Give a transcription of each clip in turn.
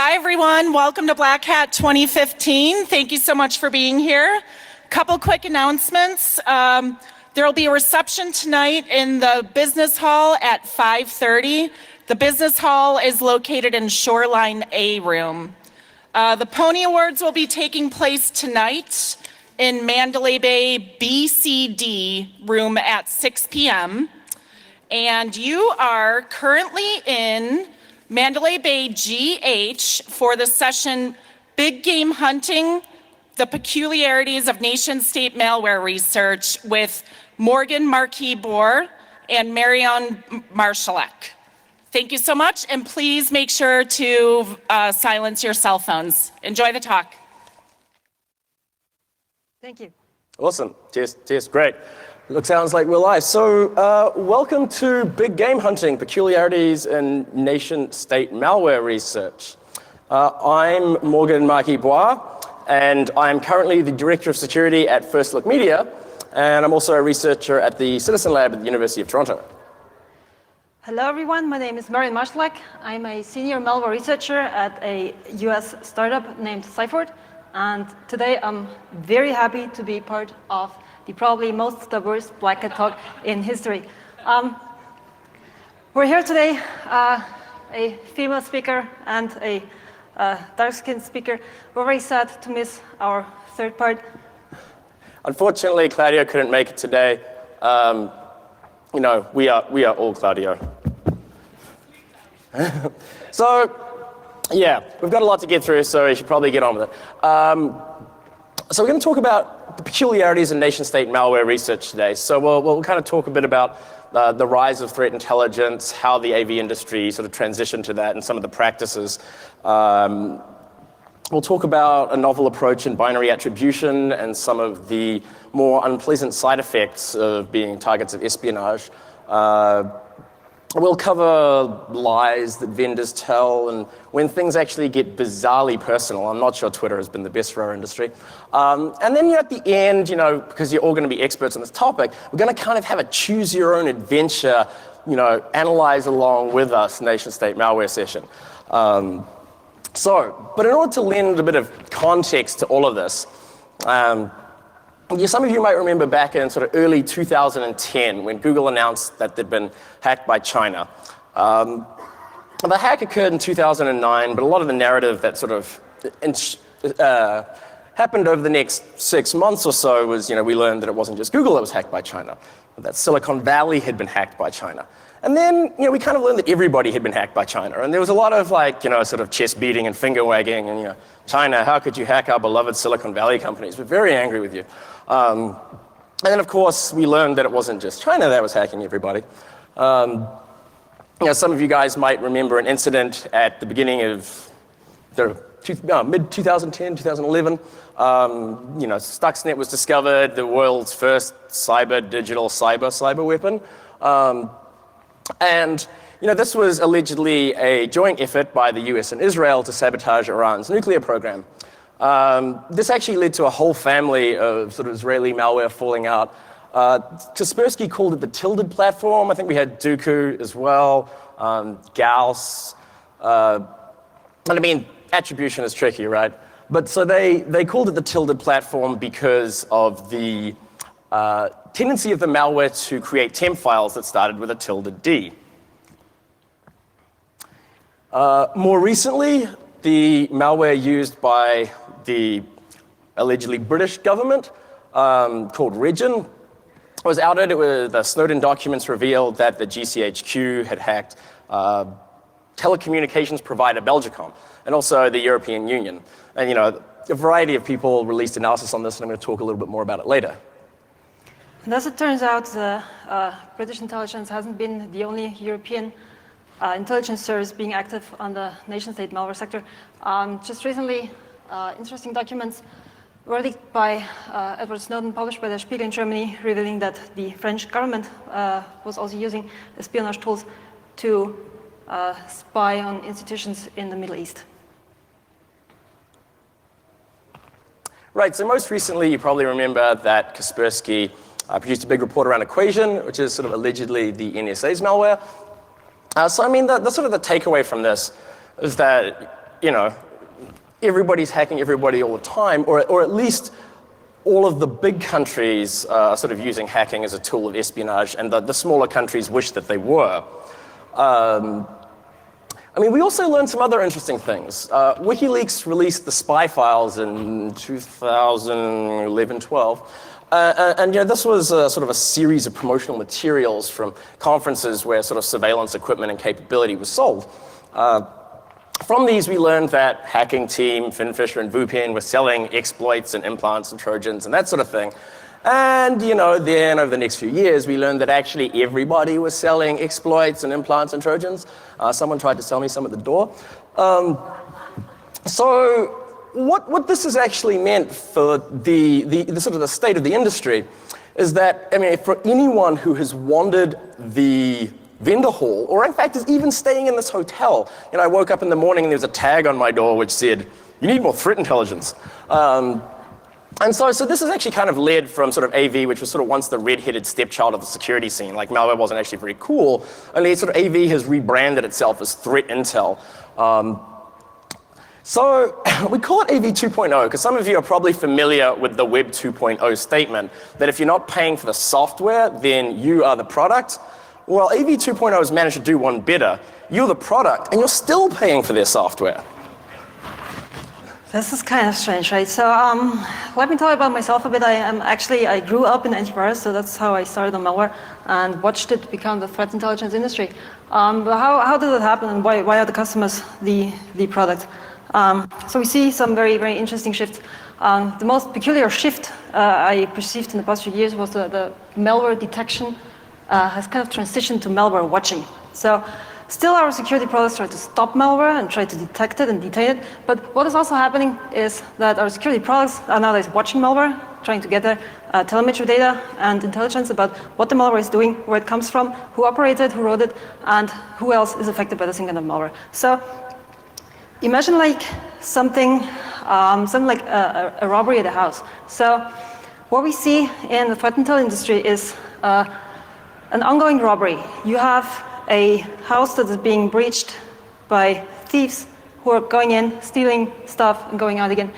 Hi everyone, welcome to Black Hat 2015. Thank you so much for being here. Couple quick announcements. There will be a reception tonight in the business hall at 5:30. The business hall is located in Shoreline A room. The Pony Awards will be taking place tonight in Mandalay Bay BCD room at 6 p.m. And you are currently in Mandalay Bay GH for the session Big Game Hunting, the Peculiarities of Nation-State Malware Research with Morgan Marquis-Boire and Marion Marshalek. Thank you so much, and please make sure to silence your cell phones. Enjoy the talk. Thank you. Awesome. Cheers. Great. Look, sounds like we're live. So welcome to Big Game Hunting, Peculiarities in Nation-State Malware Research. I'm Morgan Marquis-Boire, and I'm currently the Director of Security at First Look Media, and I'm also a researcher at the Citizen Lab at the University of Toronto. Hello, everyone. My name is Marion Marshalek. I'm a senior malware researcher at a US startup named Cyford, and today I'm very happy to be part of the probably most diverse Black Hat talk in history. We're here today, a female speaker and a dark-skinned speaker. We're very sad to miss our third part. Unfortunately, Claudio couldn't make it today. You know, we are all Claudio. So, yeah, we've got a lot to get through, so we should probably get on with it. So we're going to talk about the peculiarities in nation-state malware research today. So we'll kind of talk a bit about the rise of threat intelligence, how the AV industry sort of transitioned to that, and some of the practices. We'll talk about a novel approach in binary attribution and some of the more unpleasant side effects of being targets of espionage. We'll cover lies that vendors tell and when things actually get bizarrely personal. I'm not sure Twitter has been the best for our industry. And then at the end, because you're all going to be experts on this topic, we're going to kind of have a choose your own adventure, analyze along with us nation-state malware session. But in order to lend a bit of context to all of this, some of you might remember back in sort of early 2010 when Google announced that they'd been hacked by China. The hack occurred in 2009, but a lot of the narrative that sort of happened over the next 6 months or so was, we learned that it wasn't just Google that was hacked by China, that Silicon Valley had been hacked by China. And then, we kind of learned that everybody had been hacked by China. And there was a lot of sort of chest beating and finger wagging and, China, how could you hack our beloved Silicon Valley companies? We're very angry with you. And then, of course, we learned that it wasn't just China that was hacking everybody. Some of you guys might remember an incident at the beginning of the mid-2010, 2011. Stuxnet was discovered, the world's first digital cyber weapon. And this was allegedly a joint effort by the US and Israel to sabotage Iran's nuclear program. This actually led to a whole family of sort of Israeli malware falling out. Kaspersky called it the tilted platform. I think we had Dooku as well, Gauss. Attribution is tricky, right? But so they called it the tilted platform because of the tendency of the malware to create temp files that started with a -D. More recently, the malware used by the allegedly British government called Regin was outed. The Snowden documents revealed that the GCHQ had hacked telecommunications provider Belgacom and also the European Union. And a variety of people released analysis on this, and I'm going to talk a little bit more about it later. And as it turns out, the British intelligence hasn't been the only European intelligence service being active on the nation-state malware sector. Just recently, interesting documents were leaked by Edward Snowden, published by the Spiegel in Germany, revealing that the French government was also using espionage tools to spy on institutions in the Middle East. Right, so most recently, you probably remember that Kaspersky produced a big report around Evasion, which is sort of allegedly the NSA's malware. The sort of the takeaway from this is that you know, everybody's hacking everybody all the time, or at least all of the big countries are sort of using hacking as a tool of espionage, and the smaller countries wish that they were. I mean, we also learned some other interesting things. WikiLeaks released the spy files in 2011-12. And you know, this was sort of a series of promotional materials from conferences where sort of surveillance equipment and capability was sold. From these, we learned that hacking team, Finn Fisher and Vupen, were selling exploits and implants and Trojans and that sort of thing. And you know, then over the next few years, we learned that actually everybody was selling exploits and implants and Trojans. Someone tried to sell me some at the door. So what this has actually meant for the sort of the state of the industry is that, I mean, for anyone who has wandered the vendor hall, or in fact is even staying in this hotel, you know, I woke up in the morning and there was a tag on my door which said, "You need more threat intelligence." And so this has actually kind of led from sort of AV, which was sort of once the red-headed stepchild of the security scene, like malware wasn't actually very cool, only sort of AV has rebranded itself as threat intel. So we call it AV 2.0 because some of you are probably familiar with the Web 2.0 statement that if you're not paying for the software, then you are the product. Well, AV 2.0 has managed to do one better. You're the product and you're still paying for their software. This is kind of strange, right? So let me tell you about myself a bit. I grew up in antivirus, so that's how I started on malware and watched it become the threat intelligence industry. But how did it happen and why are the customers the product? So we see some very, very interesting shifts. The most peculiar shift I perceived in the past few years was the malware detection has kind of transitioned to malware watching. So still our security products try to stop malware and try to detect it and detain it, but what is also happening is that our security products are nowadays watching malware, trying to gather telemetry data and intelligence about what the malware is doing, where it comes from, who operated, who wrote it, and who else is affected by the same kind of malware. So imagine like something like a robbery at a house. So what we see in the threat intel industry is an ongoing robbery. You have a house that is being breached by thieves who are going in, stealing stuff, and going out again.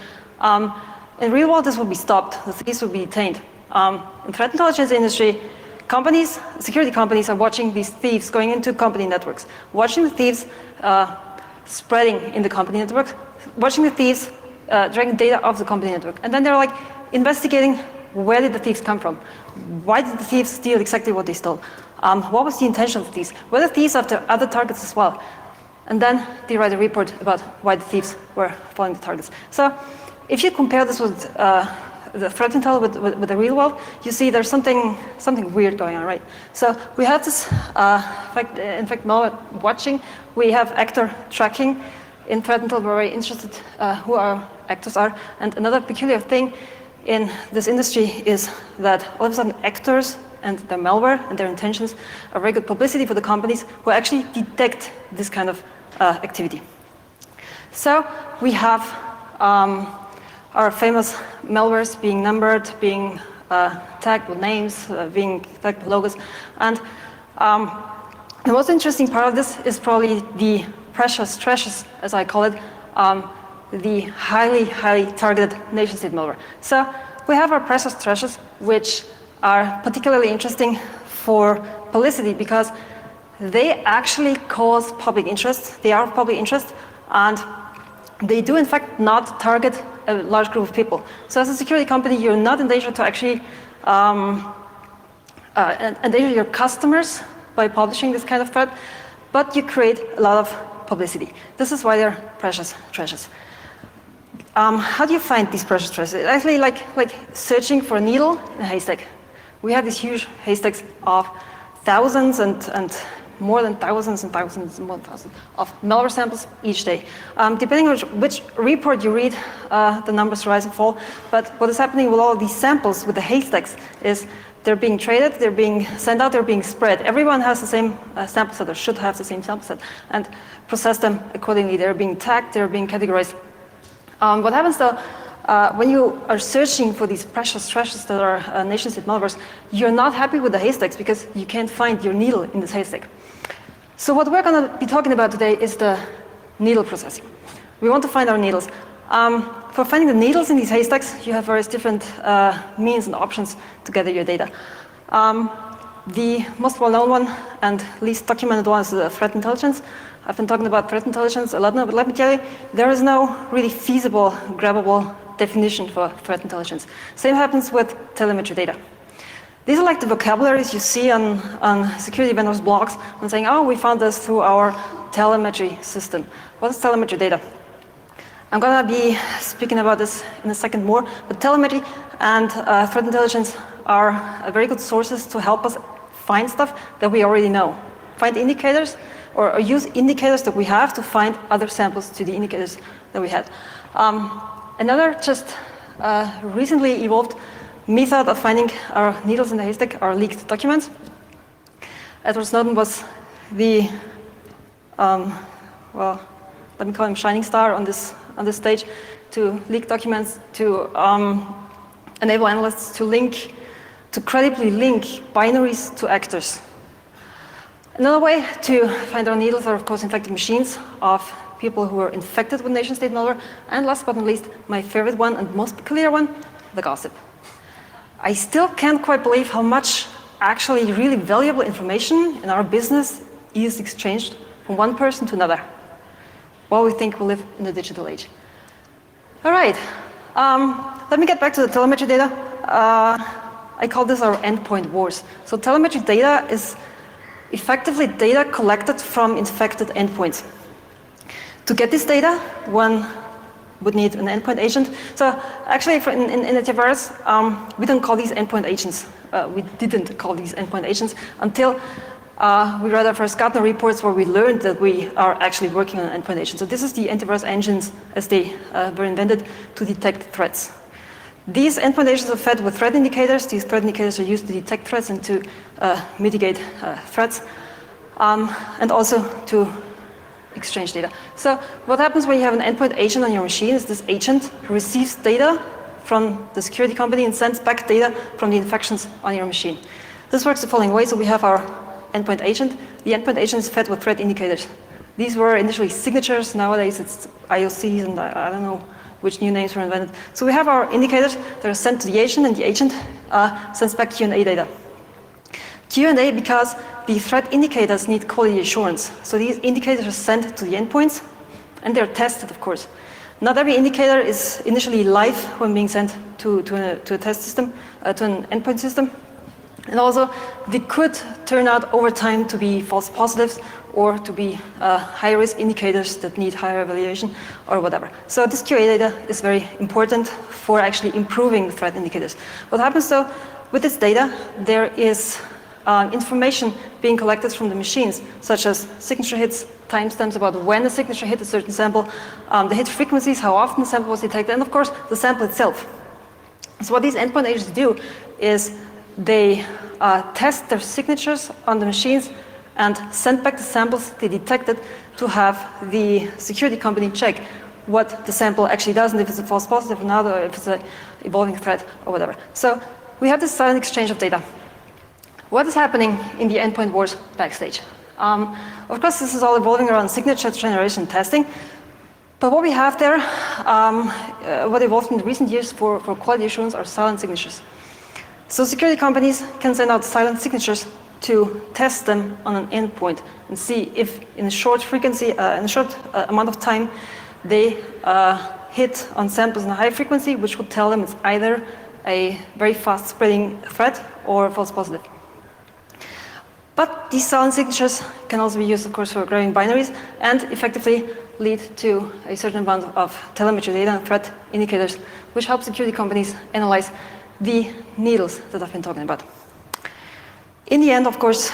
In real world, this will be stopped. The thieves will be detained. In threat intelligence industry, companies, security companies are watching these thieves going into company networks, watching the thieves spreading in the company network, watching the thieves dragging data off the company network. And then they're like investigating, where did the thieves come from? Why did the thieves steal exactly what they stole? What was the intention of the thieves? Were the thieves after other targets as well? And then they write a report about why the thieves were following the targets. So if you compare this with the threat intel with the real world, you see there's something weird going on, right? So we have this, in fact, malware watching. We have actor tracking. In threat intel, we're very interested who our actors are. And another peculiar thing in this industry is that all of a sudden actors and their malware and their intentions are very good publicity for the companies who actually detect this kind of activity. So we have our famous malwares being numbered, being tagged with names, being tagged with logos. And the most interesting part of this is probably the precious treasures, as I call it, the highly, highly targeted nation-state malware. So we have our precious treasures, which are particularly interesting for publicity because they actually cause public interest. They are of public interest, and they do in fact not target a large group of people. So as a security company, you're not in danger to actually endanger your customers by publishing this kind of threat, but you create a lot of publicity. This is why they're precious treasures. How do you find these precious treasures? It's actually like searching for a needle in a haystack. We have these huge haystacks of thousands and more than thousands and thousands and more than thousands of malware samples each day. Depending on which report you read, the numbers rise and fall. But what is happening with all of these samples, with the haystacks, is they're being traded, they're being sent out, they're being spread. Everyone has the same sample set, or should have the same sample set, and process them accordingly. They're being tagged, they're being categorized. What happens though, when you are searching for these precious treasures that are nation-state malwares, you're not happy with the haystacks because you can't find your needle in this haystack. So what we're going to be talking about today is the needle processing. We want to find our needles. For finding the needles in these haystacks, you have various different means and options to gather your data. The most well-known one and least documented one is threat intelligence. I've been talking about threat intelligence a lot now, but let me tell you, there is no really feasible, grabbable definition for threat intelligence. Same happens with telemetry data. These are like the vocabularies you see on security vendors' blogs when saying, oh, we found this through our telemetry system. What is telemetry data? I'm going to be speaking about this in a second more, but telemetry and threat intelligence are very good sources to help us find stuff that we already know. Find indicators or use indicators that we have to find other samples to the indicators that we had. Another just recently evolved method of finding our needles in the haystack are leaked documents. Edward Snowden was the, well, let me call him shining star on this stage to leak documents, to enable analysts to credibly link binaries to actors. Another way to find our needles are, of course, infected machines of people who are infected with nation-state malware. And last but not least, my favorite one and most peculiar one, the gossip. I still can't quite believe how much actually really valuable information in our business is exchanged from one person to another, while we think we live in the digital age. All right, let me get back to the telemetry data. I call this our endpoint wars. So telemetry data is effectively data collected from infected endpoints. To get this data, one would need an endpoint agent. So actually, in antivirus, we don't call these endpoint agents. We didn't call these endpoint agents until we read our first Gartner reports where we learned that we are actually working on an endpoint agent. So this is the antivirus engines as they were invented to detect threats. These endpoint agents are fed with threat indicators. These threat indicators are used to detect threats and to mitigate threats, and also to exchange data. So what happens when you have an endpoint agent on your machine is this agent receives data from the security company and sends back data from the infections on your machine. This works the following way. So we have our endpoint agent. The endpoint agent is fed with threat indicators. These were initially signatures. Nowadays it's IOCs and I don't know which new names were invented. So we have our indicators that are sent to the agent, and the agent sends back Q&A data. Q&A because the threat indicators need quality assurance. So these indicators are sent to the endpoints, and they're tested, of course. Not every indicator is initially live when being sent to a test system, to an endpoint system. And also, they could turn out over time to be false positives or to be high-risk indicators that need higher evaluation or whatever. So this QA data is very important for actually improving the threat indicators. What happens though, with this data, there is information being collected from the machines, such as signature hits, timestamps about when the signature hit a certain sample, the hit frequencies, how often the sample was detected, and of course, the sample itself. So what these endpoint agents do is they test their signatures on the machines and send back the samples they detected to have the security company check what the sample actually does and if it's a false positive or not, or if it's an evolving threat or whatever. So we have this silent exchange of data. What is happening in the endpoint wars backstage? Of course, this is all evolving around signature generation testing. But what we have there, what evolved in the recent years for quality assurance are silent signatures. So security companies can send out silent signatures to test them on an endpoint and see if in a short frequency, in a short amount of time, they hit on samples in a high frequency, which would tell them it's either a very fast spreading threat or false positive. But these silent signatures can also be used, of course, for grabbing binaries and effectively lead to a certain amount of telemetry data and threat indicators, which help security companies analyze the needles that I've been talking about. In the end, of course,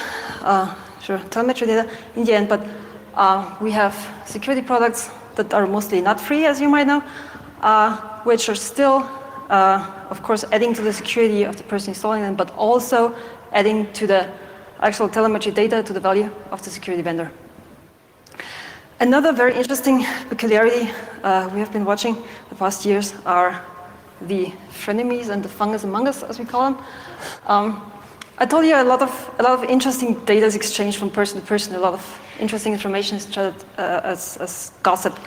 sure, telemetry data in the end, but we have security products that are mostly not free, as you might know, which are still, of course, adding to the security of the person installing them, but also adding to the actual telemetry data to the value of the security vendor. Another very interesting peculiarity we have been watching the past years are the frenemies and the fungus among us, as we call them. I told you a lot of interesting data is exchanged from person to person. A lot of interesting information is treated as gossip.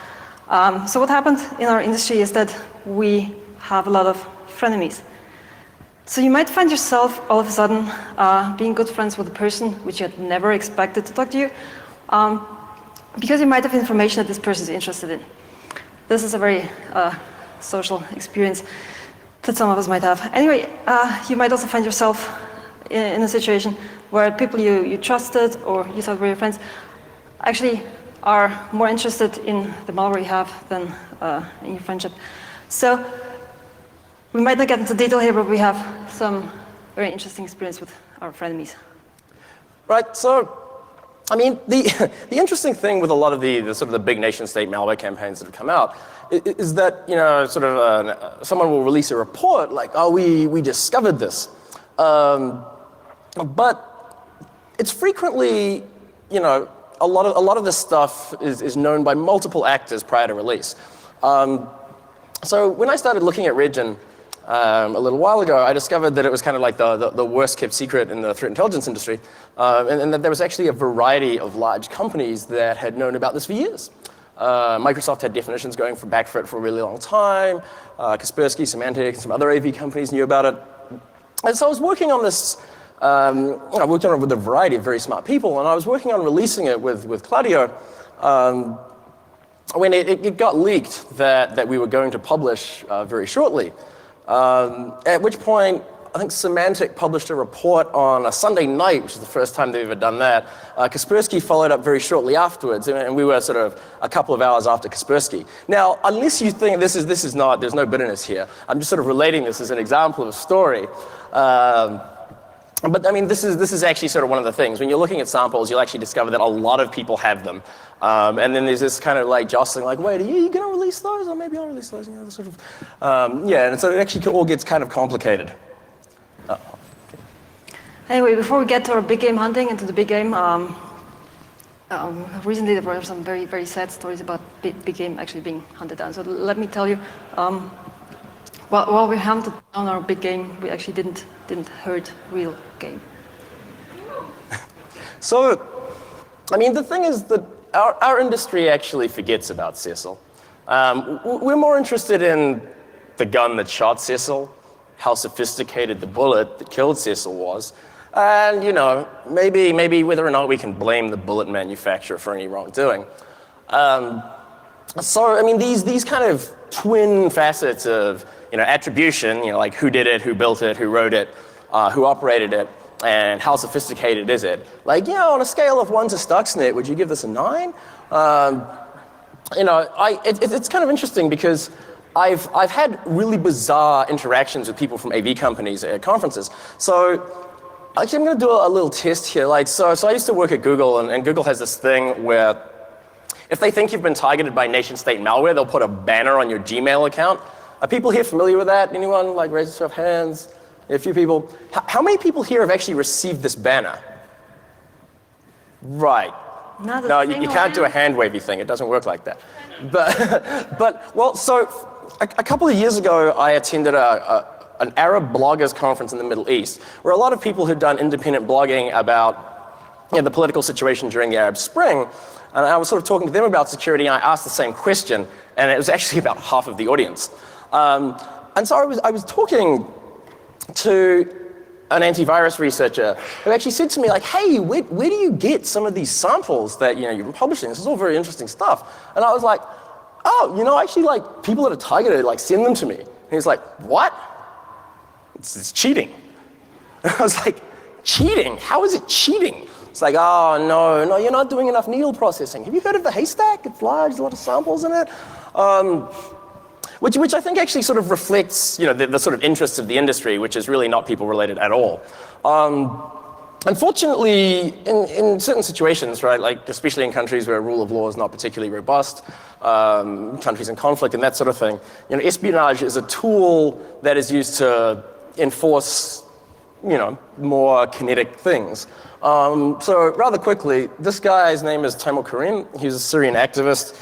So what happened in our industry is that we have a lot of frenemies. So you might find yourself all of a sudden being good friends with a person which you had never expected to talk to you, because you might have information that this person is interested in. This is a very social experience that some of us might have. Anyway, you might also find yourself in a situation where people you trusted or you thought were your friends actually are more interested in the malware you have than in your friendship. So we might not get into detail here, but we have some very interesting experience with our frenemies. Right, so, I mean, the interesting thing with a lot of the sort of the big nation-state malware campaigns that have come out is that, you know, sort of someone will release a report like, oh, we discovered this. But it's frequently, you know, a lot of this stuff is known by multiple actors prior to release. So when I started looking at Regin a little while ago, I discovered that it was kind of like the worst kept secret in the threat intelligence industry, and that there was actually a variety of large companies that had known about this for years. Microsoft had definitions going back for it for a really long time. Kaspersky, Symantec, and some other AV companies knew about it. And so I was working on this. I worked on it with a variety of very smart people, and I was working on releasing it with Claudio when it got leaked that we were going to publish very shortly. At which point, I think Symantec published a report on a Sunday night, which is the first time they've ever done that. Kaspersky followed up very shortly afterwards, and we were sort of a couple of hours after Kaspersky. Now, unless you think this is not, there's no bitterness here. I'm just sort of relating this as an example of a story. But I mean, this is actually sort of one of the things. When you're looking at samples, you'll actually discover that a lot of people have them. And then there's this kind of like jostling, like, wait, are you going to release those? Or maybe I'll release those, you know, sort of. Yeah, and so it actually all gets kind of complicated. Anyway, before we get to our big game hunting and to the big game, recently there were some very, very sad stories about big game actually being hunted down. So let me tell you, while we hunted down our big game, we actually didn't hurt real game. So, I mean, the thing is that our industry actually forgets about Cecil. We're more interested in the gun that shot Cecil, how sophisticated the bullet that killed Cecil was, and, you know, maybe whether or not we can blame the bullet manufacturer for any wrongdoing. So, I mean, these kind of twin facets of, you know, attribution, you know, like who did it, who built it, who wrote it, who operated it, and how sophisticated is it? Like, you know, on a scale of 1 to Stuxnet, would you give this a 9? You know, it's kind of interesting because I've had really bizarre interactions with people from AV companies at conferences. So actually, I'm going to do a little test here. Like, so I used to work at Google, and Google has this thing where if they think you've been targeted by nation-state malware, they'll put a banner on your Gmail account. Are people here familiar with that? Anyone? Like, raise your hands. A few people. How many people here have actually received this banner? Right. No, you can't do a hand wavy thing. It doesn't work like that. But well, so a couple of years ago, I attended an Arab bloggers conference in the Middle East, where a lot of people who'd done independent blogging about, you know, the political situation during the Arab Spring, and I was sort of talking to them about security, and I asked the same question, and it was actually about half of the audience. And so I was talking to an antivirus researcher who actually said to me, like, hey, where do you get some of these samples that, you know, you've been publishing? This is all very interesting stuff. And I was like, oh, you know, actually, like, people that are targeted, like, send them to me. And he's like, what? It's cheating. And I was like, cheating? How is it cheating? It's like, oh, no, you're not doing enough needle processing. Have you heard of the haystack? It's large, there's a lot of samples in it. Which I think actually sort of reflects, you know, the sort of interests of the industry, which is really not people related at all. Unfortunately, in certain situations, right, like especially in countries where rule of law is not particularly robust, countries in conflict and that sort of thing, you know, espionage is a tool that is used to enforce, you know, more kinetic things. So rather quickly, this guy's name is Taimur Karim. He's a Syrian activist.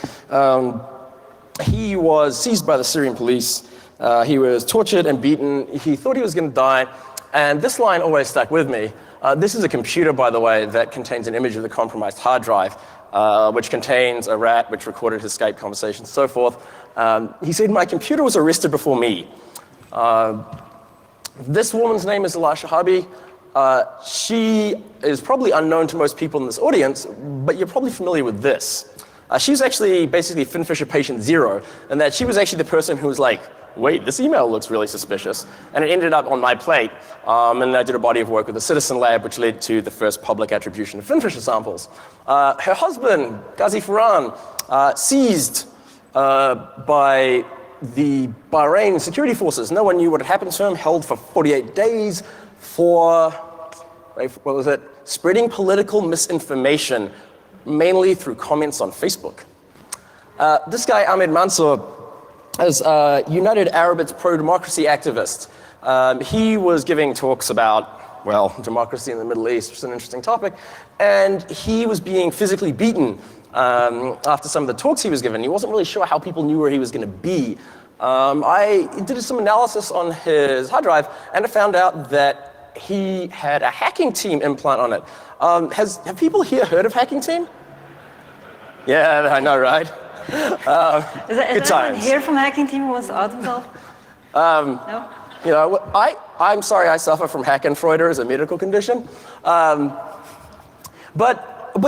He was seized by the Syrian police. He was tortured and beaten. He thought he was going to die. And this line always stuck with me. This is a computer, by the way, that contains an image of the compromised hard drive, which contains a rat which recorded his Skype conversations and so forth. He said, my computer was arrested before me. This woman's name is Elisha Harby. She is probably unknown to most people in this audience, but you're probably familiar with this. She was actually basically Finn Fisher patient 0, and that she was actually the person who was like, wait, this email looks really suspicious. And it ended up on my plate, and I did a body of work with the Citizen Lab, which led to the first public attribution of Finn Fisher samples. Her husband, Ghazi Farhan, seized by the Bahrain security forces. No one knew what had happened to him, held for 48 days for, what was it, spreading political misinformation, mainly through comments on Facebook. This guy, Ahmed Mansour, is a United Arab pro-democracy activist. He was giving talks about, well, democracy in the Middle East, which is an interesting topic, and he was being physically beaten after some of the talks he was given. He wasn't really sure how people knew where he was going to be. I did some analysis on his hard drive, and I found out that he had a hacking team implant on it. Have people here heard of hacking team? Yeah, I know, right? Is anyone here from hacking team who wants to out himself? No? You know, I'm sorry I suffer from Hackenfreude as a medical condition. But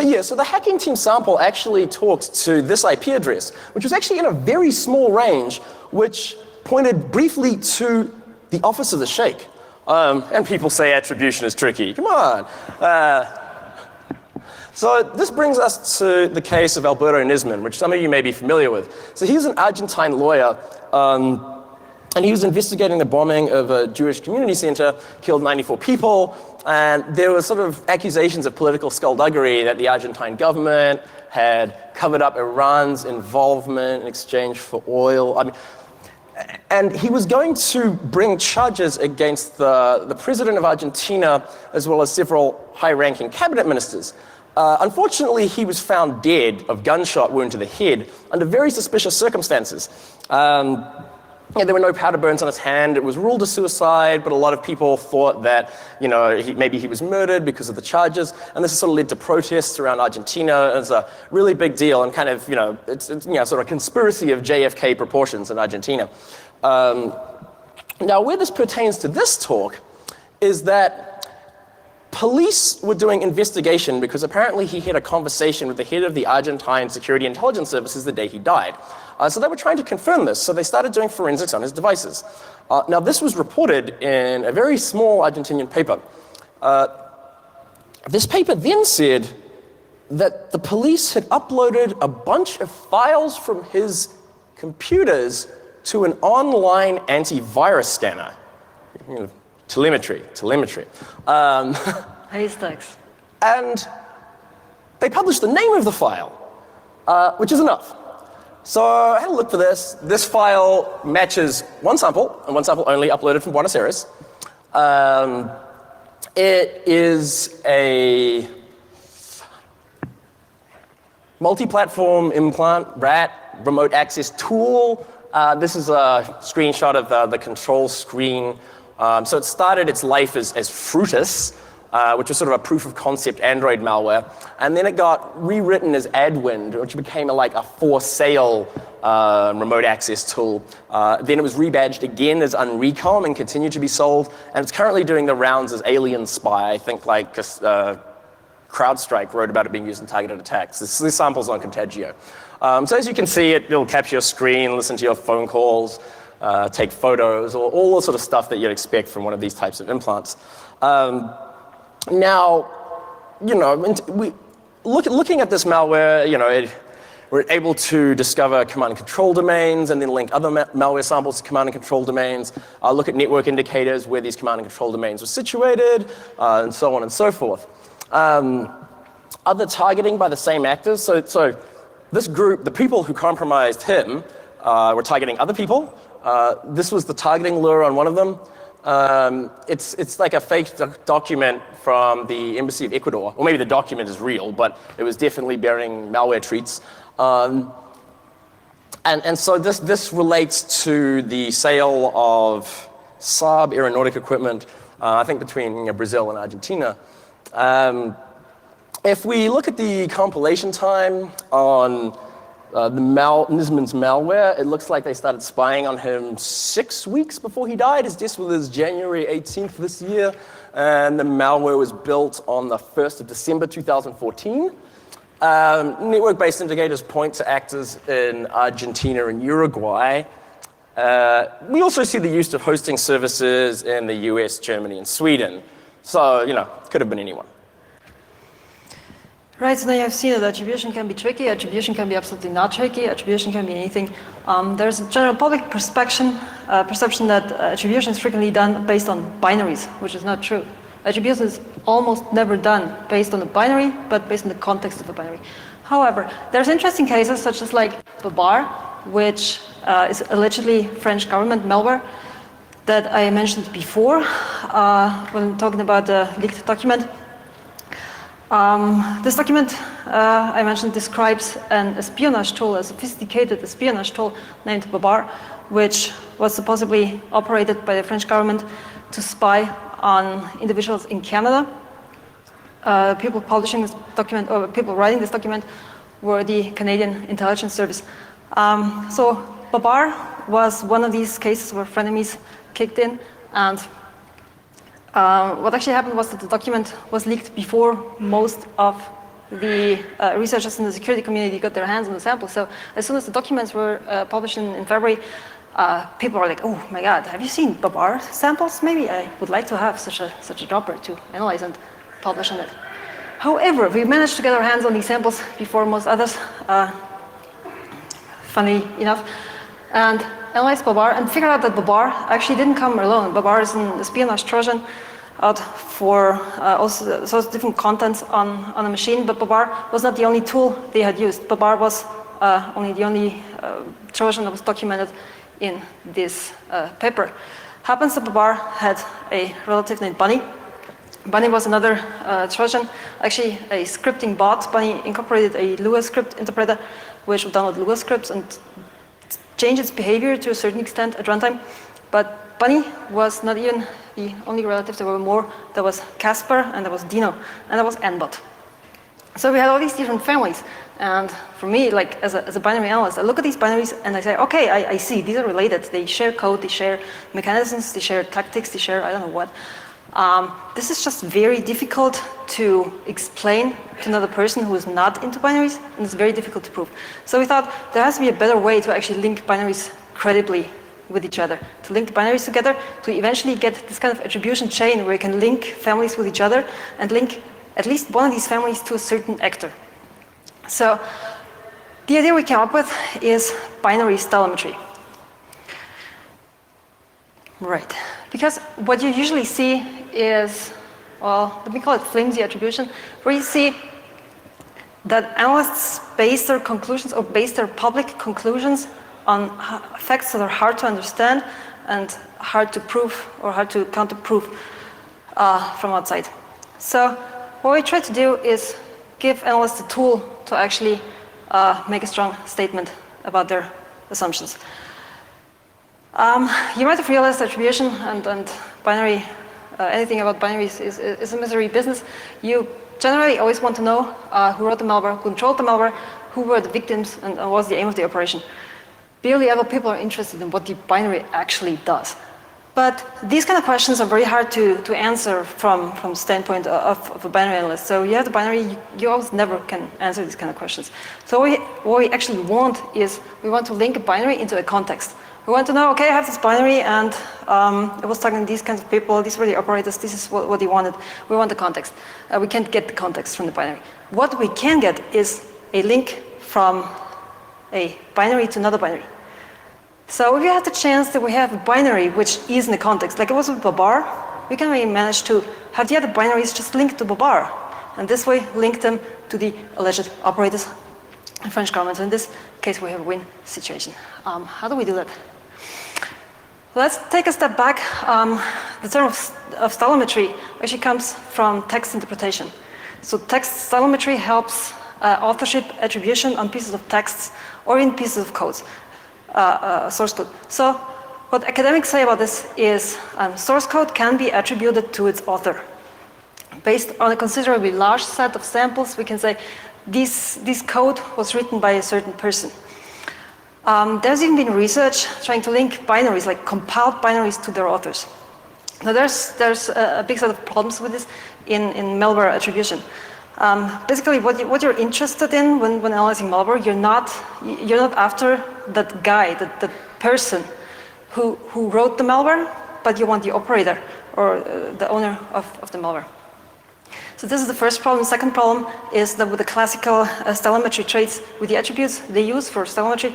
yeah, so the hacking team sample actually talks to this IP address, which was actually in a very small range, which pointed briefly to the office of the sheikh. And people say attribution is tricky. Come on. So this brings us to the case of Alberto Nisman, which some of you may be familiar with. So he's an Argentine lawyer, and he was investigating the bombing of a Jewish community center, killed 94 people, and there were sort of accusations of political skullduggery that the Argentine government had covered up Iran's involvement in exchange for oil. I mean, and he was going to bring charges against the president of Argentina, as well as several high-ranking cabinet ministers. Unfortunately, he was found dead of gunshot wound to the head under very suspicious circumstances. There were no powder burns on his hand. It was ruled a suicide, but a lot of people thought that, you know, maybe he was murdered because of the charges. And this has sort of led to protests around Argentina. It's a really big deal, and kind of, you know, it's you know, sort of a conspiracy of JFK proportions in Argentina. Now, where this pertains to this talk is that police were doing investigation because apparently he had a conversation with the head of the Argentine Security Intelligence Services the day he died. So they were trying to confirm this, so they started doing forensics on his devices. Now this was reported in a very small Argentinian paper. This paper then said that the police had uploaded a bunch of files from his computers to an online antivirus scanner. You know, telemetry. Haystacks. And they published the name of the file, which is enough. So I had a look for this. This file matches one sample, and one sample only, uploaded from Buenos Aires. It is a multi-platform implant, RAT, remote access tool. This is a screenshot of the control screen. So it started its life as Fruitus, which was sort of a proof of concept Android malware. And then it got rewritten as Adwind, which became like a for sale remote access tool. Then it was rebadged again as Unrecom and continued to be sold. And it's currently doing the rounds as Alien Spy. I think like CrowdStrike wrote about it being used in targeted attacks. This sample's on Contagio. So as you can see, it'll capture your screen, listen to your phone calls, take photos, or all the sort of stuff that you'd expect from one of these types of implants. Now, you know, looking at this malware, you know, we're able to discover command and control domains and then link other malware samples to command and control domains, look at network indicators where these command and control domains were situated, and so on and so forth. Other targeting by the same actors. So this group, the people who compromised him, were targeting other people. This was the targeting lure on one of them. It's like a fake document from the Embassy of Ecuador. Or maybe the document is real, but it was definitely bearing malware treats. And so this relates to the sale of Saab aeronautic equipment, I think between Brazil and Argentina. If we look at the compilation time on Nisman's malware, it looks like they started spying on him 6 weeks before he died. His death was January 18th this year, and the malware was built on the 1st of December 2014. Network-based indicators point to actors in Argentina and Uruguay. We also see the use of hosting services in the US, Germany, and Sweden. So, could have been anyone. Right, so now you have seen that attribution can be tricky, attribution can be absolutely not tricky, attribution can be anything. There's a general public perception that attribution is frequently done based on binaries, which is not true. Attribution is almost never done based on a binary, but based on the context of a binary. However, there's interesting cases such as like Babar, which is allegedly French government malware that I mentioned before when talking about the leaked document. This document I mentioned describes an espionage tool, a sophisticated espionage tool named Babar, which was supposedly operated by the French government to spy on individuals in Canada. People publishing this document, or people writing this document, were the Canadian Intelligence Service. So Babar was one of these cases where frenemies kicked in, and what actually happened was that the document was leaked before most of the researchers in the security community got their hands on the sample. So as soon as the documents were published in February, people were like, oh my God, have you seen Babar samples? Maybe I would like to have such a dropper to analyze and publish on it. However, we managed to get our hands on these samples before most others, funny enough, and analyzed Babar and figured out that Babar actually didn't come alone. Babar is an espionage Trojan out for also sorts of different contents on a machine, but Babar was not the only tool they had used. Babar was only the only Trojan that was documented in this paper. Happens that Babar had a relative named Bunny. Bunny was another Trojan, actually a scripting bot. Bunny incorporated a Lua script interpreter, which would download Lua scripts and change its behavior to a certain extent at runtime. But Bunny was not even the only relative. There were more. There was Casper, and there was Dino, and there was Nbot. So we had all these different families. And for me, like as a binary analyst, I look at these binaries and I say, okay, I see, these are related. They share code, they share mechanisms, they share tactics, they share I don't know what. This is just very difficult to explain to another person who is not into binaries, and it's very difficult to prove. So we thought there has to be a better way to actually link binaries credibly with each other, to link the binaries together, to eventually get this kind of attribution chain where you can link families with each other and link at least one of these families to a certain actor. So the idea we came up with is binary telemetry. Right. Because what you usually see is, well, let me call it flimsy attribution, where you see that analysts base their conclusions or base their public conclusions on facts that are hard to understand and hard to prove or hard to counter-prove from outside. So what we try to do is give analysts a tool to actually make a strong statement about their assumptions. You might have realized attribution and binary, anything about binaries is a misery business. You generally always want to know who wrote the malware, who controlled the malware, who were the victims, and what was the aim of the operation. Barely ever people are interested in what the binary actually does. But these kind of questions are very hard to answer from the standpoint of a binary analyst. So you have the binary, you almost never can answer these kind of questions. So what we actually want is, we want to link a binary into a context. We want to know, okay, I have this binary and I was talking to these kinds of people, these were the operators, this is what they wanted. We want the context. We can't get the context from the binary. What we can get is a link from a binary to another binary. So if you have the chance that we have a binary which is in the context, like it was with Babar, we can really manage to have the other binaries just linked to Babar. And this way, link them to the alleged operators and French government. So in this case, we have a win situation. How do we do that? Let's take a step back. The term of stylometry actually comes from text interpretation. So text stylometry helps authorship attribution on pieces of texts or in pieces of codes. Source code. So what academics say about this is source code can be attributed to its author. Based on a considerably large set of samples, we can say this code was written by a certain person. There's even been research trying to link binaries, like compiled binaries, to their authors. Now there's a big set of problems with this in malware attribution. Basically, what you're interested in when analyzing malware, you're not after that guy, that person who wrote the malware, but you want the operator or the owner of the malware. So this is the first problem. Second problem is that with the classical telemetry traits, with the attributes they use for telemetry,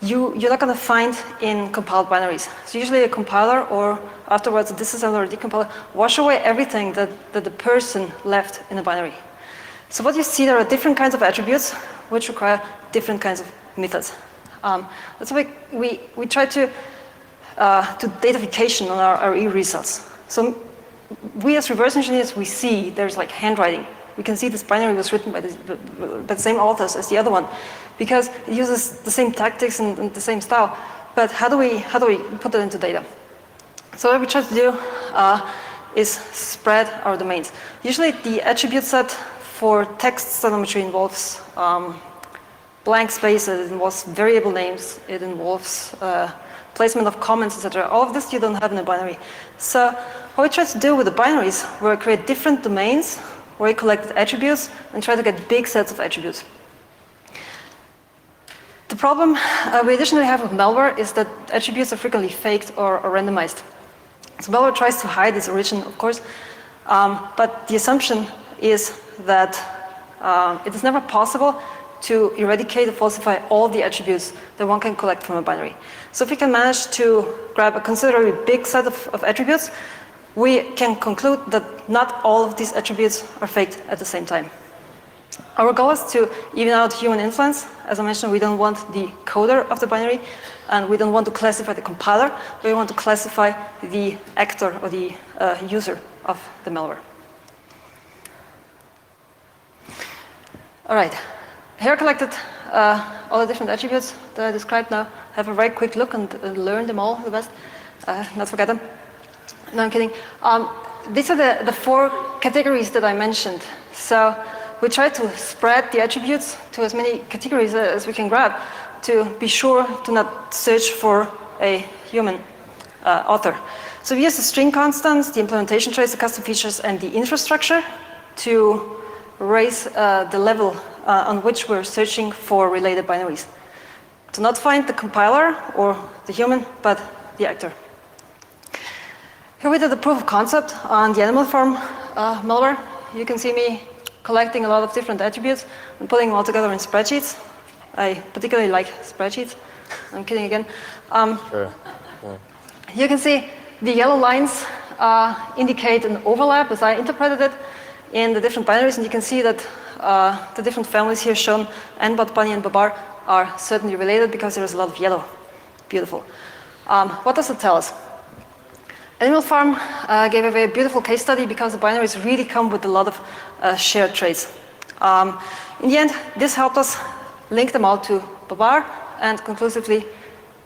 you're not going to find in compiled binaries. So usually a compiler or afterwards a disassembler or decompiler wash away everything that the person left in a binary. So what you see, there are different kinds of attributes which require different kinds of methods. That's why we try to do datafication on our e-results. So we as reverse engineers, we see there's like handwriting. We can see this binary was written by the same authors as the other one, because it uses the same tactics and the same style. But how do we put that into data? So what we try to do is spread our domains. Usually the attribute set for text telemetry involves blank spaces, it involves variable names, it involves placement of comments, etc. All of this you don't have in a binary. So what we try to do with the binaries, we create different domains where we collect attributes and try to get big sets of attributes. The problem we additionally have with malware is that attributes are frequently faked or randomized. So malware tries to hide its origin, of course, but the assumption is that it is never possible to eradicate or falsify all the attributes that one can collect from a binary. So if we can manage to grab a considerably big set of attributes, we can conclude that not all of these attributes are faked at the same time. Our goal is to even out human influence. As I mentioned, we don't want the coder of the binary, and we don't want to classify the compiler. We want to classify the actor or the user of the malware. All right. Here I collected all the different attributes that I described now. Have a very quick look and learn them all the best, not forget them. No, I'm kidding. These are the 4 categories that I mentioned. So we try to spread the attributes to as many categories as we can grab to be sure to not search for a human author. So we use the string constants, the implementation traits, the custom features, and the infrastructure to raise the level on which we're searching for related binaries. To not find the compiler or the human, but the actor. Here we did the proof of concept on the animal farm malware. You can see me collecting a lot of different attributes and putting them all together in spreadsheets. I particularly like spreadsheets. I'm kidding again. Sure. Yeah. You can see the yellow lines indicate an overlap, as I interpreted it, in the different binaries, and you can see that the different families here shown, NBOT, Bunny, and Babar, are certainly related because there is a lot of yellow. Beautiful. What does it tell us? Animal Farm gave a very beautiful case study because the binaries really come with a lot of shared traits. In the end, this helped us link them all to Babar and conclusively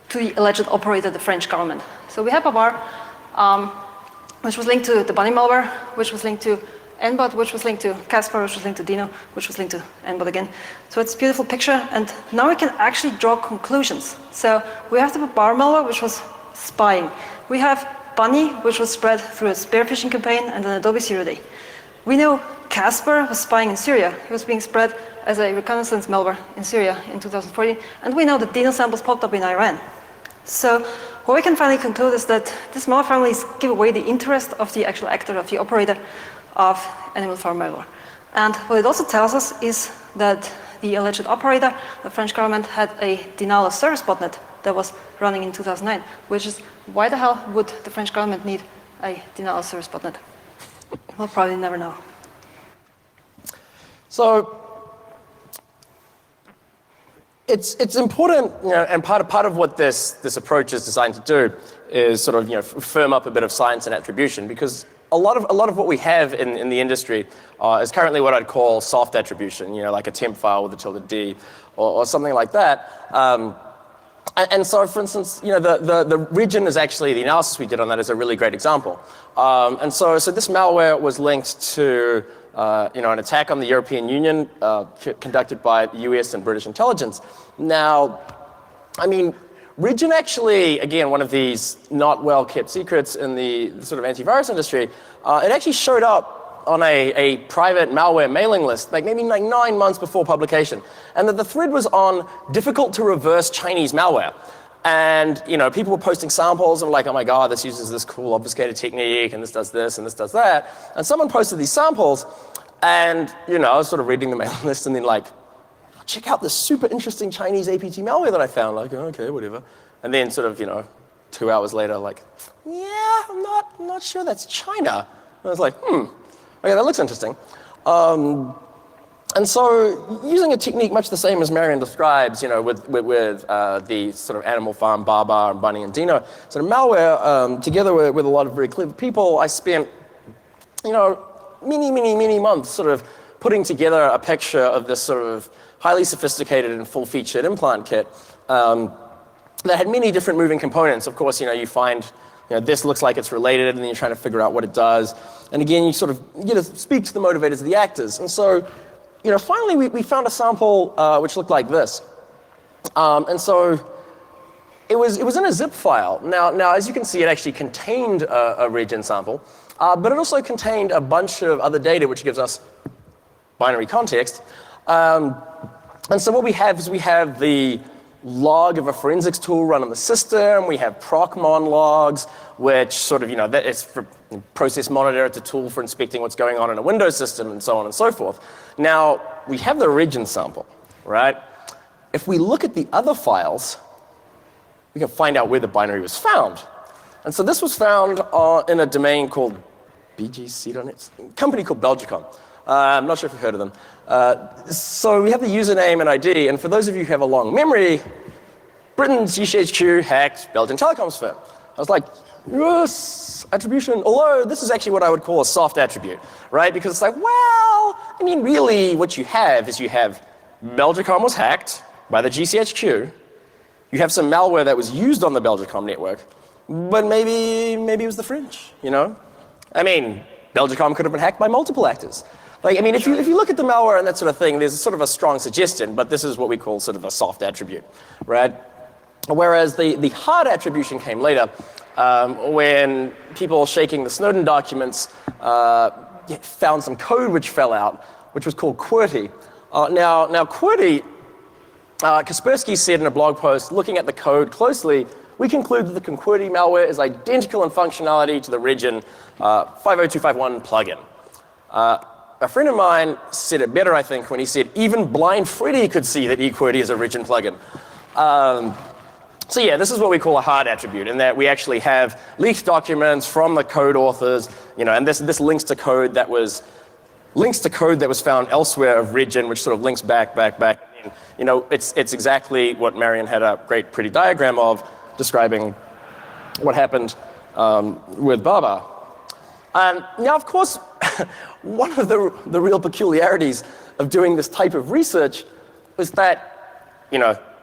to the alleged operator, the French government. So we have Babar, which was linked to the Bunny malware, which was linked to NBOT, which was linked to Casper, which was linked to Dino, which was linked to NBOT again. So it's a beautiful picture, and now we can actually draw conclusions. So we have the Babar malware, which was spying. We have Bunny, which was spread through a spear phishing campaign and an Adobe Zero Day. We know Casper was spying in Syria. He was being spread as a reconnaissance malware in Syria in 2014. And we know that Dino samples popped up in Iran. So what we can finally conclude is that these malware families give away the interest of the actual actor, of the operator of animal farm malware. And what it also tells us is that the alleged operator, the French government, had a denial of service botnet that was running in 2009, which is why the hell would the French government need a denial of service botnet? We'll probably never know. So it's important, and part of what this approach is designed to do is sort of firm up a bit of science and attribution, because a lot of what we have in the industry is currently what I'd call soft attribution, like a temp file with a tilde D or something like that. And so, for instance, the Regin is actually, the analysis we did on that is a really great example. And so this malware was linked to an attack on the European Union conducted by the US and British intelligence. Now, I mean, Regin actually, again, one of these not well-kept secrets in the sort of antivirus industry, it actually showed up on a private malware mailing list, maybe 9 months before publication. And that the thread was on difficult to reverse Chinese malware. And people were posting samples and like, oh my God, this uses this cool obfuscated technique, and this does this, and this does that. And someone posted these samples, and I was sort of reading the mailing list, and then like, check out this super interesting Chinese APT malware that I found. Like, okay, whatever. And then sort of 2 hours later, like, yeah, I'm not sure that's China. And I was like, okay, that looks interesting. And so using a technique much the same as Marion describes, with the sort of animal farm, Babar and Bunny and Dino, sort of malware, together with a lot of very clever people, I spent, many months sort of putting together a picture of this sort of highly sophisticated and full-featured implant kit that had many different moving components. Of course, you find this looks like it's related, and then you're trying to figure out what it does. And again, you sort of get to speak to the motivators of the actors. And so, finally we found a sample which looked like this. And so it was in a zip file. Now, as you can see, it actually contained a Regin sample, but it also contained a bunch of other data, which gives us binary context. And so what we have is we have the log of a forensics tool run on the system. We have procmon logs, which sort of, that is for process monitor. It's a tool for inspecting what's going on in a Windows system and so on and so forth. Now, we have the Regin sample, right? If we look at the other files, we can find out where the binary was found. And so this was found in a domain called BGC.net, a company called Belgicom. I'm not sure if you've heard of them. So we have the username and ID, and for those of you who have a long memory, Britain's GCHQ hacked Belgian telecoms firm. I was like, yes, attribution, although this is actually what I would call a soft attribute, right? Because it's like, well, I mean, really what you have is Belgicom was hacked by the GCHQ. You have some malware that was used on the Belgicom network, but maybe it was the French, I mean, Belgicom could have been hacked by multiple actors. If you look at the malware and that sort of thing, there's sort of a strong suggestion, but this is what we call sort of a soft attribute, right? Whereas the hard attribution came later, when people shaking the Snowden documents found some code which fell out, which was called QWERTY. Now QWERTY, Kaspersky said in a blog post, looking at the code closely, we conclude that the QWERTY malware is identical in functionality to the Regin 50251 plugin. A friend of mine said it better, I think, when he said even blind Freddy could see that eQWERTY is a Regin plugin. So yeah, this is what we call a hard attribute, in that we actually have leaked documents from the code authors, and this links to code that was found elsewhere of Regin, which sort of links back. And, it's exactly what Marion had a great, pretty diagram of describing what happened with Babar. Now, of course, one of the real peculiarities of doing this type of research is that,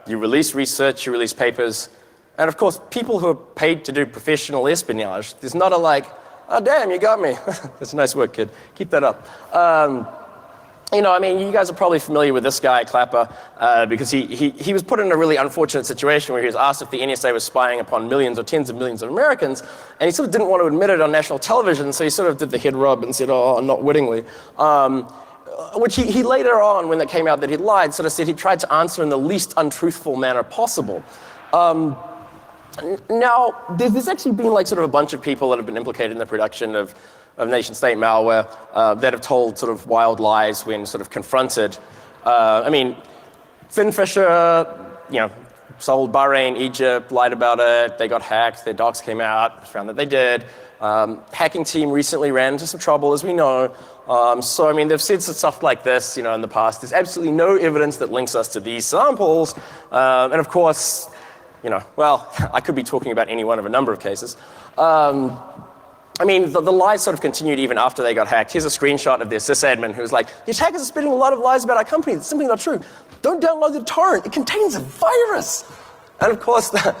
you release research, you release papers, and of course, people who are paid to do professional espionage, there's not a like, oh damn, you got me. That's nice work, kid. Keep that up. You guys are probably familiar with this guy, Clapper, because he was put in a really unfortunate situation where he was asked if the NSA was spying upon millions or tens of millions of Americans, and he sort of didn't want to admit it on national television, so he sort of did the head rub and said, oh, not wittingly. Which he later on, when it came out that he'd lied, sort of said he tried to answer in the least untruthful manner possible. Now, there's actually been like sort of a bunch of people that have been implicated in the production of nation-state malware that have told sort of wild lies when sort of confronted. Finn Fisher, sold Bahrain, Egypt, lied about it, they got hacked, their docs came out, found that they did. Hacking team recently ran into some trouble, as we know. They've said some stuff like this, in the past. There's absolutely no evidence that links us to these samples. And of course, I could be talking about any one of a number of cases. The lies sort of continued even after they got hacked. Here's a screenshot of their sysadmin who was like, the attackers are spreading a lot of lies about our company. It's simply not true. Don't download the torrent. It contains a virus. And of course, the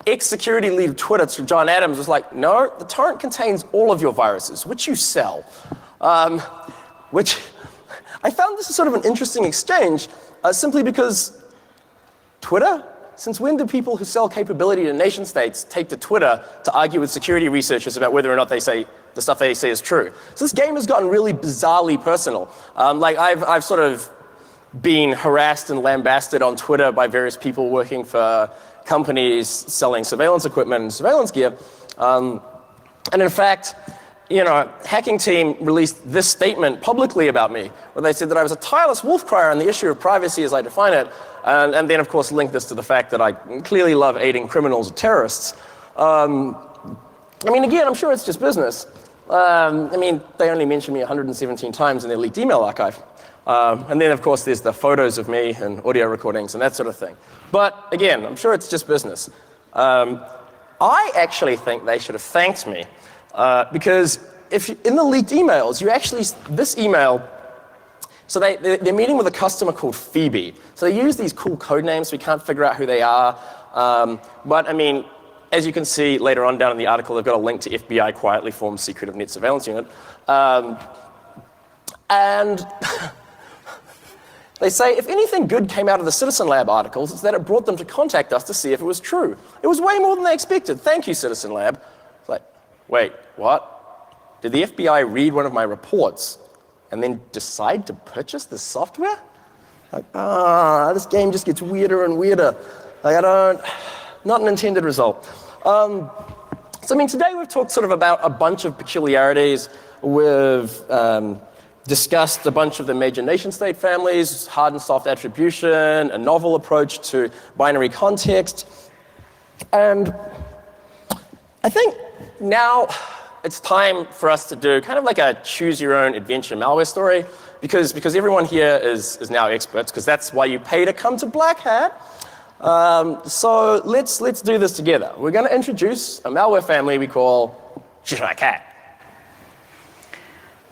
ex-security lead of Twitter, John Adams, was like, no, the torrent contains all of your viruses, which you sell. Which I found this is sort of an interesting exchange, simply because Twitter? Since when do people who sell capability to nation states take to Twitter to argue with security researchers about whether or not they say the stuff they say is true? So this game has gotten really bizarrely personal. Like I've sort of been harassed and lambasted on Twitter by various people working for companies selling surveillance equipment and surveillance gear. And in fact, you know, hacking team released this statement publicly about me, where they said that I was a tireless wolf crier on the issue of privacy as I define it, and then of course linked this to the fact that I clearly love aiding criminals or terrorists. I mean, again, I'm sure it's just business. I mean, they only mentioned me 117 times in their leaked email archive. And then of course there's the photos of me and audio recordings and that sort of thing. But again, I'm sure it's just business. I actually think they should have thanked me. Because if you, in the leaked emails, you actually, this email, so they're meeting with a customer called Phoebe. So they use these cool code names, we can't figure out who they are. But I mean, as you can see later on down in the article, they've got a link to FBI quietly formed secretive net surveillance unit. And they say, if anything good came out of the Citizen Lab articles, it's that it brought them to contact us to see if it was true. It was way more than they expected. Thank you, Citizen Lab. It's like, wait, what? Did the FBI read one of my reports and then decide to purchase the software? Like, this game just gets weirder and weirder. Like, not an intended result. So I mean, today we've talked sort of about a bunch of peculiarities. We've discussed a bunch of the major nation-state families, hard and soft attribution, a novel approach to binary context. And I think now it's time for us to do kind of like a choose-your-own-adventure malware story, because everyone here is now experts, because that's why you pay to come to Black Hat. So let's do this together. We're going to introduce a malware family we call Cheshire Cat.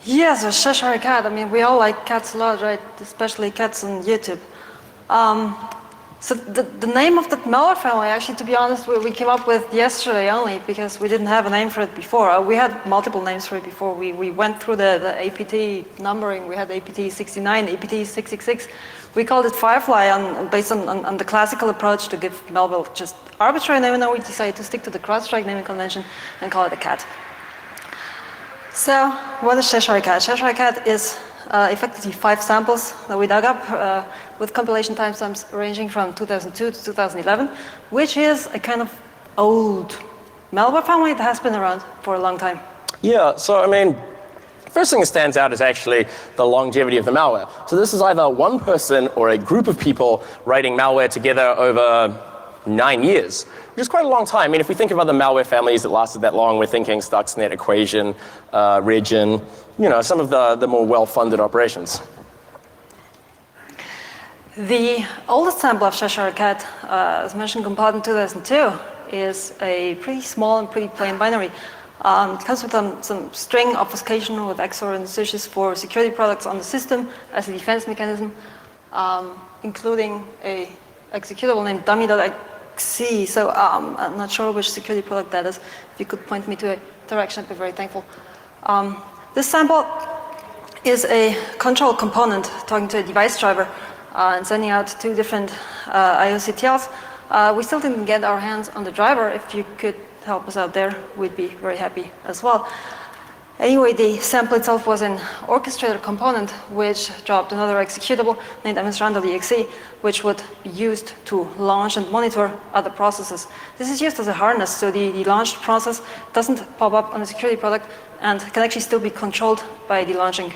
Yes, a Cheshire Cat. I mean, we all like cats a lot, right? Especially cats on YouTube. So the name of the malware family, actually, to be honest, we came up with yesterday only because we didn't have a name for it before. We had multiple names for it before. We went through the APT numbering. We had APT 69, APT 666. We called it Firefly based on the classical approach to give malware just arbitrary name, and then we decided to stick to the CrowdStrike naming convention and call it a cat. So what is Cheshire Cat? Cheshire Cat is effectively 5 samples that we dug up with compilation timestamps ranging from 2002 to 2011, which is a kind of old malware family that has been around for a long time. Yeah, so I mean, first thing that stands out is actually the longevity of the malware. So this is either one person or a group of people writing malware together over 9 years, which is quite a long time. I mean, if we think of other malware families that lasted that long, we're thinking Stuxnet, Equation, Regin, you know, some of the more well-funded operations. The oldest sample of Cheshire Cat, as mentioned, compiled in 2002, is a pretty small and pretty plain binary. It comes with some string obfuscation with XOR and searches for security products on the system as a defense mechanism, including a executable named dummy.exe. So I'm not sure which security product that is. If you could point me to a direction, I'd be very thankful. This sample is a control component talking to a device driver and sending out 2 different IOCTLs. We still didn't get our hands on the driver. If you could help us out there, we'd be very happy as well. Anyway, the sample itself was an orchestrator component which dropped another executable named msrandom.exe, which would be used to launch and monitor other processes. This is used as a harness, so the launched process doesn't pop up on the security product and can actually still be controlled by the launching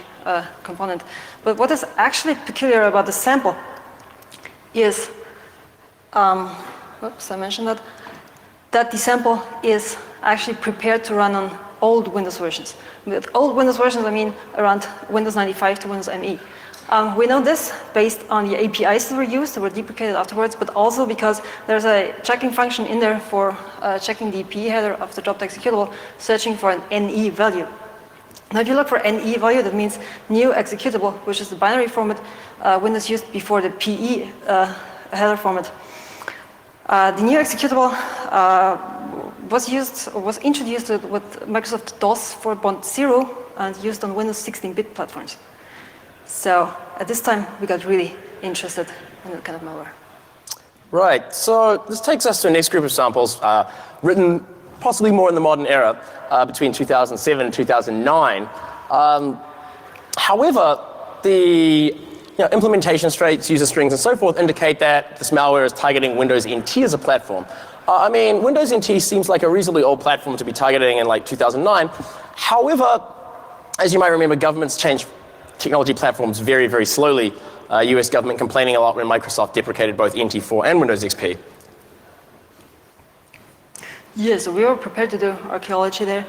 component. But what is actually peculiar about the sample is, oops, I mentioned that the sample is actually prepared to run on old Windows versions. With old Windows versions, I mean around Windows 95 to Windows ME. We know this based on the APIs that were used, that were deprecated afterwards, but also because there's a checking function in there for checking the PE header of the dropped executable, searching for an NE value. Now, if you look for NE value, that means new executable, which is the binary format Windows used before the PE header format. The new executable was introduced with Microsoft DOS 4.0 and used on Windows 16-bit platforms. So at this time, we got really interested in that kind of malware. Right, so this takes us to the next group of samples written possibly more in the modern era between 2007 and 2009. However, the implementation traits, user strings, and so forth indicate that this malware is targeting Windows NT as a platform. I mean, Windows NT seems like a reasonably old platform to be targeting in like 2009. However, as you might remember, governments change technology platforms very, very slowly. US government complaining a lot when Microsoft deprecated both NT4 and Windows XP. Yes, we were prepared to do archaeology there.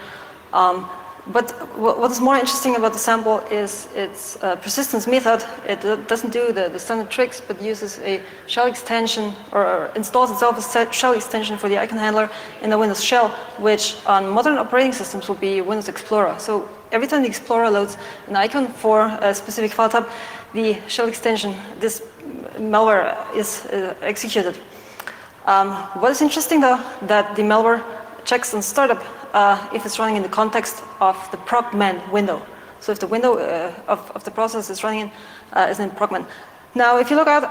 But what is more interesting about the sample is its persistence method. It doesn't do the standard tricks, but uses a shell extension, or installs itself a shell extension for the icon handler in the Windows shell, which on modern operating systems will be Windows Explorer. So every time the Explorer loads an icon for a specific file type, the shell extension, this malware, is executed. What is interesting though, that the malware checks on startup if it's running in the context of the procman window. So if the window of the process is running is in procman. Now, if you look at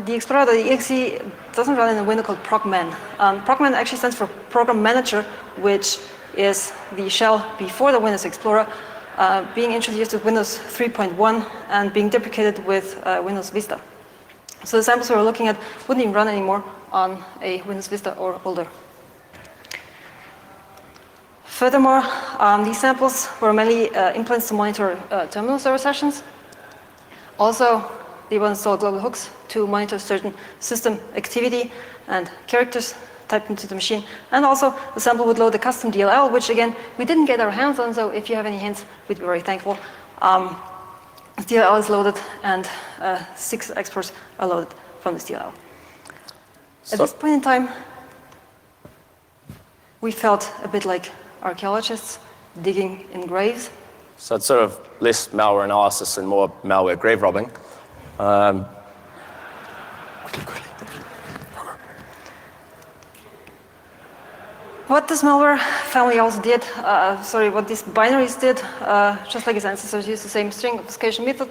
the Explorer.exe doesn't run in a window called procman. Procman actually stands for Program Manager, which is the shell before the Windows Explorer, being introduced with Windows 3.1 and being deprecated with Windows Vista. So the samples we were looking at wouldn't even run anymore on a Windows Vista or older. Furthermore, these samples were mainly implants to monitor terminal server sessions. Also, they will install global hooks to monitor certain system activity and characters typed into the machine. And also, the sample would load a custom DLL, which again, we didn't get our hands on, so if you have any hints, we'd be very thankful. The DLL is loaded, and 6 exports are loaded from this DLL. At this point in time, we felt a bit like archaeologists digging in graves. So it's sort of less malware analysis and more malware grave robbing. What this malware family also did, what these binaries did, just like its ancestors, used the same string obfuscation method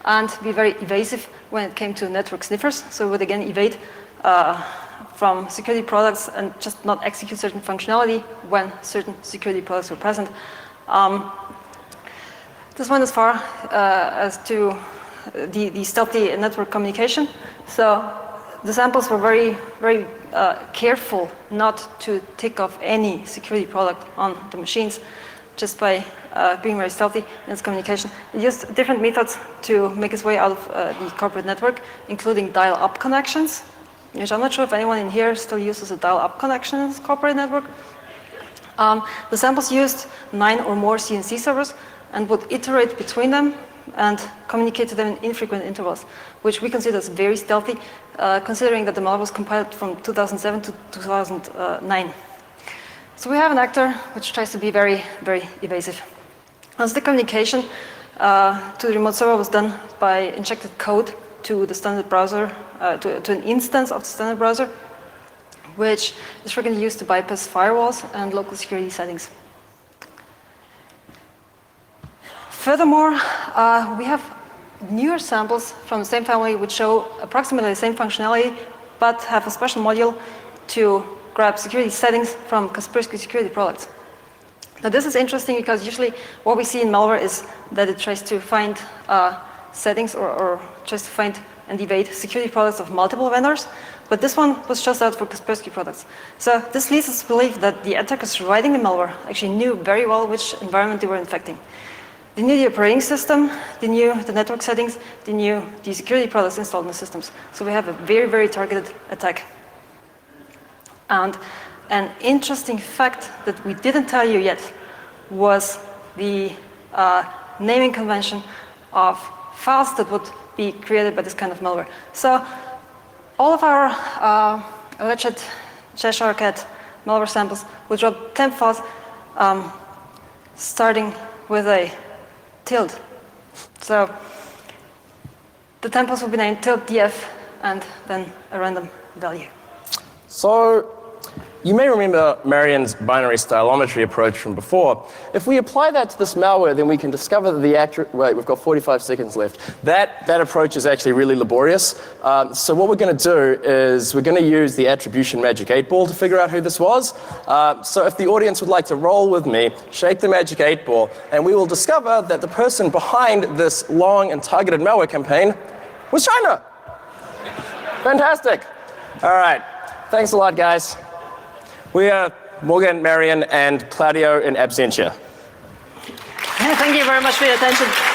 and be very evasive when it came to network sniffers. So it would again evade from security products and just not execute certain functionality when certain security products were present. This went as far as to the stealthy network communication. So the samples were very, very careful not to tick off any security product on the machines, just by being very stealthy in its communication. It used different methods to make its way out of the corporate network, including dial-up connections, which I'm not sure if anyone in here still uses a dial-up connection in its corporate network. The samples used 9 or more CNC servers and would iterate between them and communicate to them in infrequent intervals, which we consider as very stealthy, considering that the malware was compiled from 2007 to 2009. So we have an actor which tries to be very, very evasive. As the communication to the remote server was done by injected code to the standard browser, to an instance of the standard browser, which is frequently used to bypass firewalls and local security settings. Furthermore, we have newer samples from the same family which show approximately the same functionality, but have a special module to grab security settings from Kaspersky security products. Now this is interesting because usually what we see in malware is that it tries to find settings or tries to find and evade security products of multiple vendors, but this one was just out for Kaspersky products. So this leads us to believe that the attackers writing the malware actually knew very well which environment they were infecting. They knew the operating system, they knew the network settings, they knew the security products installed in the systems. So we have a very, very targeted attack. And an interesting fact that we didn't tell you yet was the naming convention of files that would be created by this kind of malware. So all of our alleged Cheshire Cat malware samples will drop temp files starting with a tilde. So the temples will be named tilde df and then a random value. So you may remember Marion's binary stylometry approach from before. If we apply that to this malware, then we can discover that the wait, we've got 45 seconds left. That approach is actually really laborious. So what we're going to do is we're going to use the attribution magic 8-ball to figure out who this was. So if the audience would like to roll with me, shake the magic 8-ball, and we will discover that the person behind this long and targeted malware campaign was China. Fantastic. All right. Thanks a lot, guys. We are Morgan, Marion, and Claudio in absentia. Thank you very much for your attention.